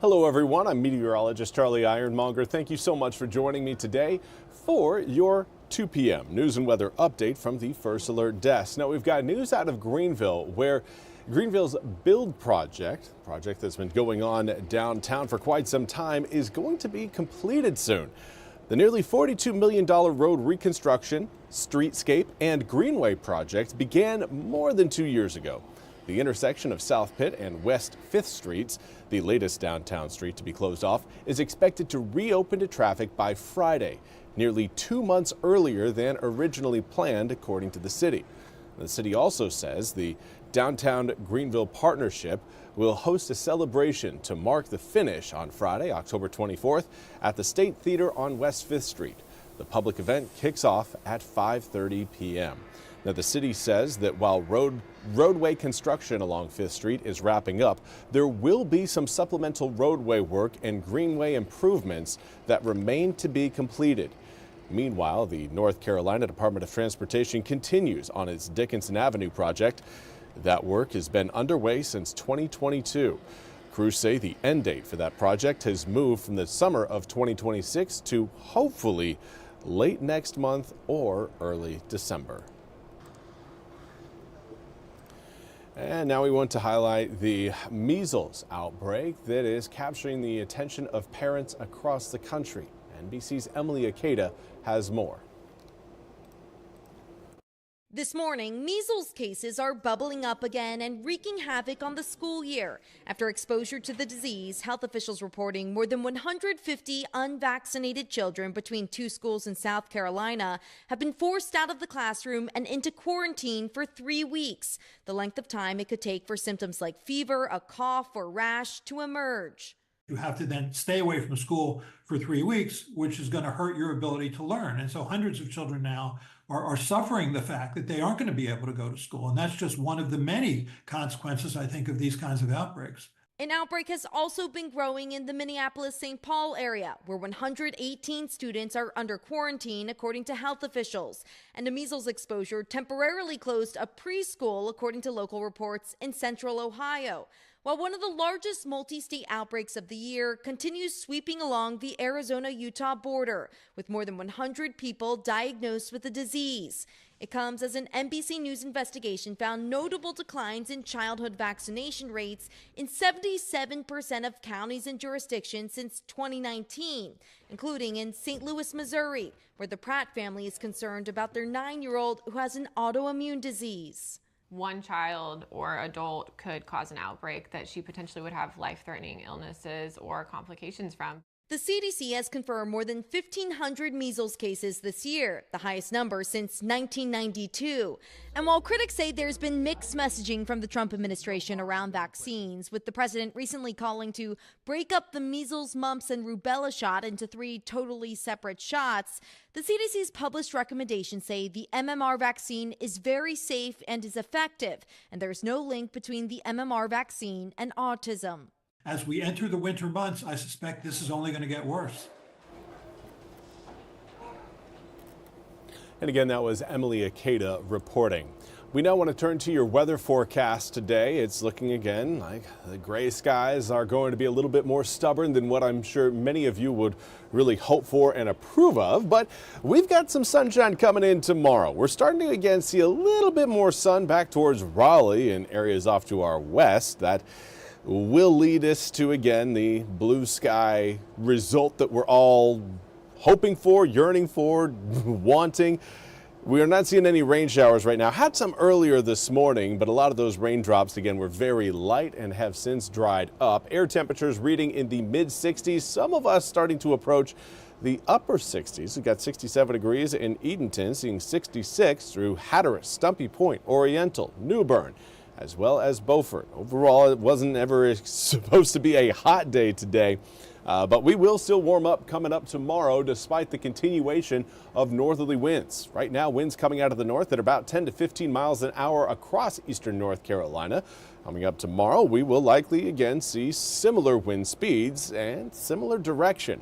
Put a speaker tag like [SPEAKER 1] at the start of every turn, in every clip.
[SPEAKER 1] Hello everyone, I'm meteorologist Charlie Ironmonger. Thank you so much for joining me today for your 2 p.m. news and weather update from the First Alert Desk. Now we've got news out of Greenville where Greenville's build project that's been going on downtown for quite some time, is going to be completed soon. The nearly $42 million road reconstruction, streetscape, and greenway project began more than 2 years ago. The intersection of South Pitt and West 5th Streets, the latest downtown street to be closed off, is expected to reopen to traffic by Friday, nearly 2 months earlier than originally planned, according to the city. The city also says the Downtown Greenville Partnership will host a celebration to mark the finish on Friday, October 24th, at the State Theater on West 5th Street. The public event kicks off at 5:30 p.m. Now, the city says that while roadway construction along 5th Street is wrapping up, there will be some supplemental roadway work and greenway improvements that remain to be completed. Meanwhile, the North Carolina Department of Transportation continues on its Dickinson Avenue project. That work has been underway since 2022. Crews say the end date for that project has moved from the summer of 2026 to hopefully late next month or early December. And now we want to highlight the measles outbreak that is capturing the attention of parents across the country. NBC's Emily Akeda has more.
[SPEAKER 2] This morning, measles cases are bubbling up again and wreaking havoc on the school year. After exposure to the disease, health officials reporting more than 150 unvaccinated children between two schools in South Carolina have been forced out of the classroom and into quarantine for 3 weeks, the length of time it could take for symptoms like fever, a cough, or rash to emerge.
[SPEAKER 3] You have to then stay away from school for 3 weeks, which is going to hurt your ability to learn. And so hundreds of children now are suffering the fact that they aren't going to be able to go to school. And that's just one of the many consequences, I think, of these kinds of outbreaks.
[SPEAKER 2] An outbreak has also been growing in the Minneapolis-St. Paul area, where 118 students are under quarantine, according to health officials. And a measles exposure temporarily closed a preschool, according to local reports in central Ohio. While one of the largest multi-state outbreaks of the year continues sweeping along the Arizona-Utah border, with more than 100 people diagnosed with the disease. It comes as an NBC News investigation found notable declines in childhood vaccination rates in 77% of counties and jurisdictions since 2019, including in St. Louis, Missouri, where the Pratt family is concerned about their 9-year-old who has an autoimmune disease.
[SPEAKER 4] One child or adult could cause an outbreak that she potentially would have life-threatening illnesses or complications from.
[SPEAKER 2] The CDC has confirmed more than 1,500 measles cases this year, the highest number since 1992. And while critics say there's been mixed messaging from the Trump administration around vaccines, with the president recently calling to break up the measles, mumps, and rubella shot into 3 totally separate shots, the CDC's published recommendations say the MMR vaccine is very safe and is effective, and there's no link between the MMR vaccine and autism.
[SPEAKER 3] As we enter the winter months, I suspect this is only going to get worse.
[SPEAKER 1] And again, that was Emily Akeda reporting. We now want to turn to your weather forecast today. It's looking again like the gray skies are going to be a little bit more stubborn than what I'm sure many of you would really hope for and approve of. But we've got some sunshine coming in tomorrow. We're starting to again see a little bit more sun back towards Raleigh and areas off to our west. That will lead us to, again, the blue sky result that we're all hoping for, yearning for, wanting. We are not seeing any rain showers right now. Had some earlier this morning, but a lot of those raindrops, again, were very light and have since dried up. Air temperatures reading in the mid-60s. Some of us starting to approach the upper 60s. We've got 67 degrees in Edenton, seeing 66 through Hatteras, Stumpy Point, Oriental, New Bern, as well as Beaufort. Overall, it wasn't ever supposed to be a hot day today, but we will still warm up coming up tomorrow despite the continuation of northerly winds. Right now, winds coming out of the north at about 10 to 15 miles an hour across eastern North Carolina. Coming up tomorrow, we will likely again see similar wind speeds and similar direction.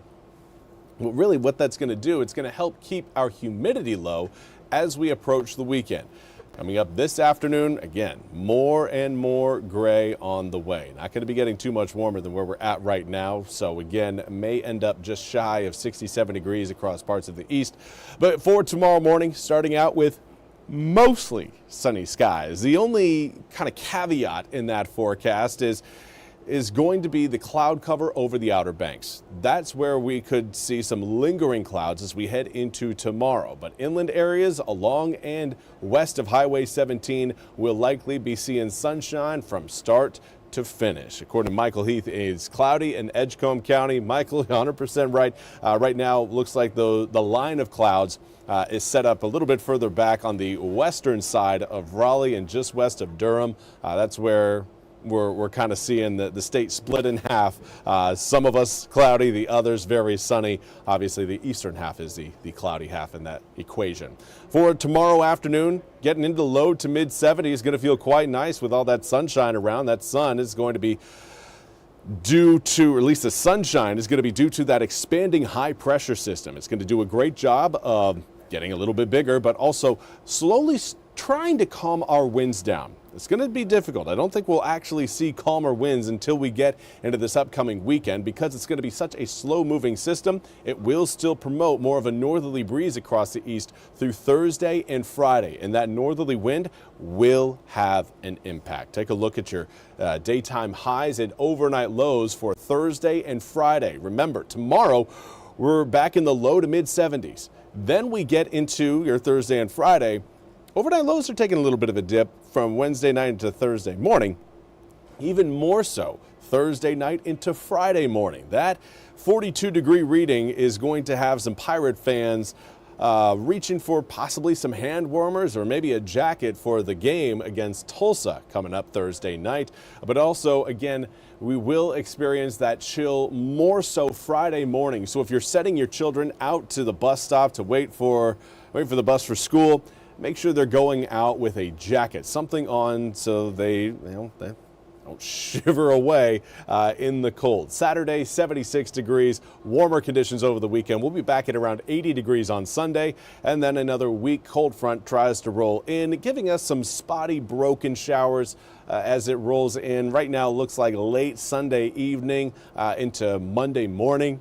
[SPEAKER 1] Well, really what that's going to do, it's going to help keep our humidity low as we approach the weekend. Coming up this afternoon, again, more and more gray on the way. Not going to be getting too much warmer than where we're at right now. So again, may end up just shy of 67 degrees across parts of the east. But for tomorrow morning, starting out with mostly sunny skies. The only kind of caveat in that forecast is going to be the cloud cover over the Outer Banks. That's where we could see some lingering clouds as we head into tomorrow. But inland areas along and west of Highway 17 will likely be seeing sunshine from start to finish. According to Michael Heath, it's cloudy in Edgecombe County. Michael, 100% right. Right now, looks like the line of clouds is set up a little bit further back on the western side of Raleigh and just west of Durham. That's where we're kind of seeing the state split in half. Some of us cloudy, the others very sunny. Obviously, the eastern half is the cloudy half in that equation. For tomorrow afternoon, getting into low to mid 70s, going to feel quite nice with all that sunshine around. That sun is going to be due to, or at least the sunshine is going to be due to that expanding high pressure system. It's going to do a great job of getting a little bit bigger, but also slowly trying to calm our winds down. It's going to be difficult. I don't think we'll actually see calmer winds until we get into this upcoming weekend because it's going to be such a slow-moving system. It will still promote more of a northerly breeze across the east through Thursday and Friday, and that northerly wind will have an impact. Take a look at your daytime highs and overnight lows for Thursday and Friday. Remember, tomorrow we're back in the low to mid 70s. Then we get into your Thursday and Friday. Overnight lows are taking a little bit of a dip from Wednesday night into Thursday morning, even more so Thursday night into Friday morning. That 42-degree reading is going to have some Pirate fans reaching for possibly some hand warmers or maybe a jacket for the game against Tulsa coming up Thursday night. But also, again, we will experience that chill more so Friday morning. So if you're setting your children out to the bus stop to wait for the bus for school, make sure they're going out with a jacket, something on so they don't shiver away in the cold. Saturday, 76 degrees, warmer conditions over the weekend. We'll be back at around 80 degrees on Sunday, and then another weak cold front tries to roll in, giving us some spotty broken showers as it rolls in. Right now, it looks like late Sunday evening into Monday morning.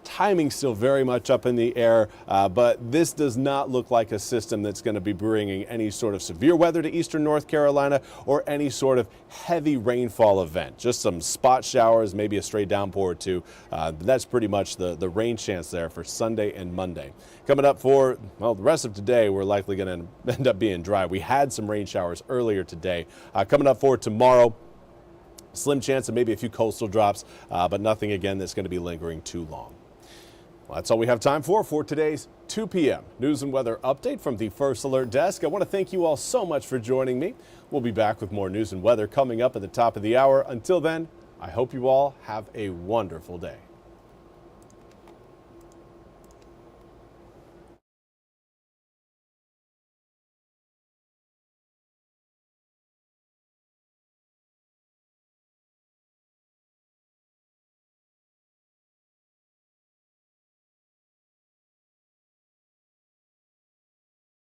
[SPEAKER 1] Timing still very much up in the air, but this does not look like a system that's going to be bringing any sort of severe weather to eastern North Carolina or any sort of heavy rainfall event. Just some spot showers, maybe a stray downpour or two. That's pretty much the rain chance there for Sunday and Monday. Coming up for, well, the rest of today, we're likely going to end up being dry. We had some rain showers earlier today. Coming up for tomorrow, slim chance of maybe a few coastal drops, but nothing, again, that's going to be lingering too long. Well, that's all we have time for today's 2 p.m. News and Weather Update from the First Alert Desk. I want to thank you all so much for joining me. We'll be back with more news and weather coming up at the top of the hour. Until then, I hope you all have a wonderful day.